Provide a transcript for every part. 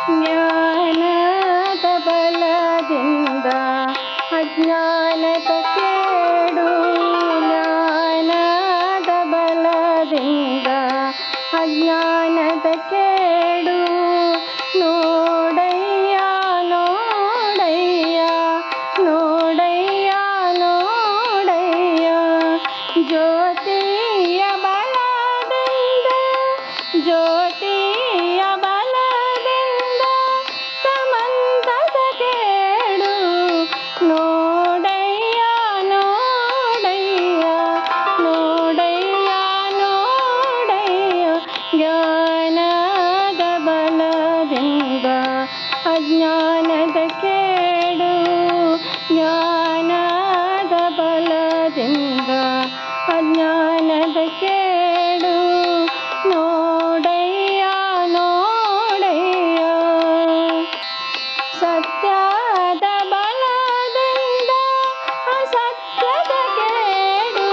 ಜ್ಞಾನದ ಬಲದಿಂದ ಅಜ್ಞಾನದ ಕೇಡು, ಜ್ಞಾನದ ಬಲದಿಂದ ಅಜ್ಞಾನದ ಕೇಡು. ನೋಡಯ್ಯ ನೋಡಯ್ಯ ನೋಡಯ್ಯ ನೋಡಯ್ಯ, ಜ್ಯೋತಿಯ ಬಲದಿಂದ ಜ್ಯೋತಿಯ ಬಲದಿಂದ ಸಮಂತದ ಕೇಡು. ನೋಡಯ್ಯ ನೋಡಯ್ಯ ನೋಡಯ್ಯ ನೋಡಯ್ಯ, ಜ್ಞಾನದ ಬಲದಿಂದ ಅಜ್ಞಾನದ ಕೇಡು, ಜ್ಞಾನದ ಬಲದಿಂದ ಅಜ್ಞಾನದ ಕೇಡು. ನೋಡಯ್ಯ ನೋಡಯ್ಯ, ಸತ್ಯದ ಬಲದಿಂದ ಅಸತ್ಯದ ಕೇಡು,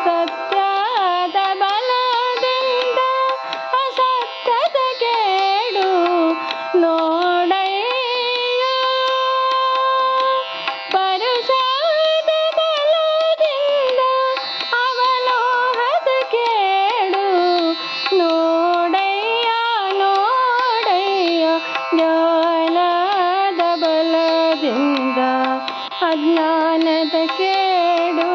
ಸತ್ಯದ ಬಲದಿಂದ ಅಸತ್ಯದ ಕೇಡು. ನೋಡಯ್ಯ ಪರುಷದ ಬಲದಿಂದ ಅವಲೋಹದ ಕೇಡು. ನೋಡಯ್ಯ ನೋಡಯ್ಯ, ಜ್ಞಾನದ ಬಲದಿಂದ ಅಜ್ಞಾನದ ಕೇಡು.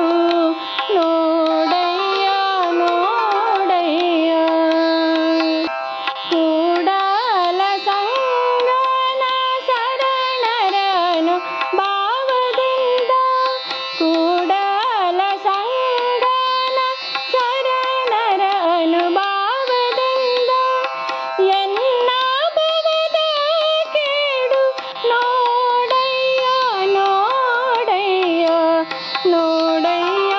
ನೋಡಯ್ಯ ನೋಡಯ್ಯ, ಕೂಡಲ ಸಂಗನ ಶರಣರನು ಭಾವದಿಂದ, ಕೂಡಲ ಸಂಗನ ಶರಣರ ಅನುಭಾವದಿಂದ ಎನ್ನ ಭವದ ಕೇಡು. ನೋಡಯ್ಯ ನೋಡಯ್ಯ ನೋಡಯ್ಯ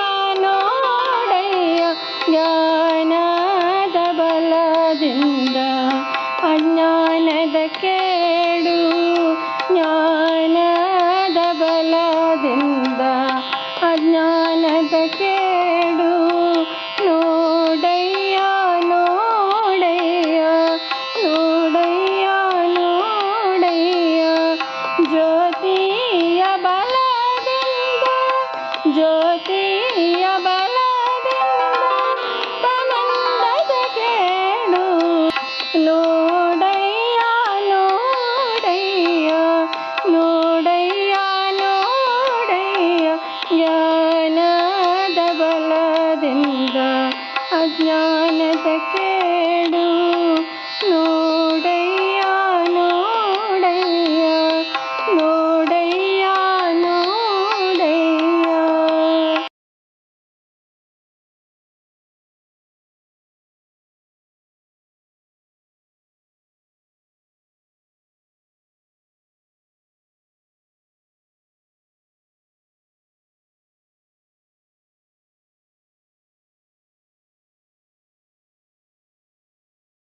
ನೋಡಯ್ಯ, ಜ್ಞಾನದ ಬಲದಿಂದ ಅಜ್ಞಾನದ ಕೇಡು, ಜ್ಞಾನದ ಬಲದಿಂದ ಅಜ್ಞಾನದ ಕೇಡು. ನೋಡಯ್ಯ ನೋಡಯ್ಯ ನೋಡಯ್ಯ ನೋಡಯ್ಯ, ಜ್ಯೋತಿಯ ಬಲದಿಂದ ಜ್ಯೋತಿಯ ಬಲದಿಂದ ಸಮಂತದ ಕೇಡು. ನೋಡಯ್ಯ ನೋಡಯ್ಯ ನೋಡಯ್ಯ ನೋಡಯ್ಯ, ಜ್ಞಾನದ ಬಲದಿಂದ ಅಜ್ಞಾನದ ಕೇಡು.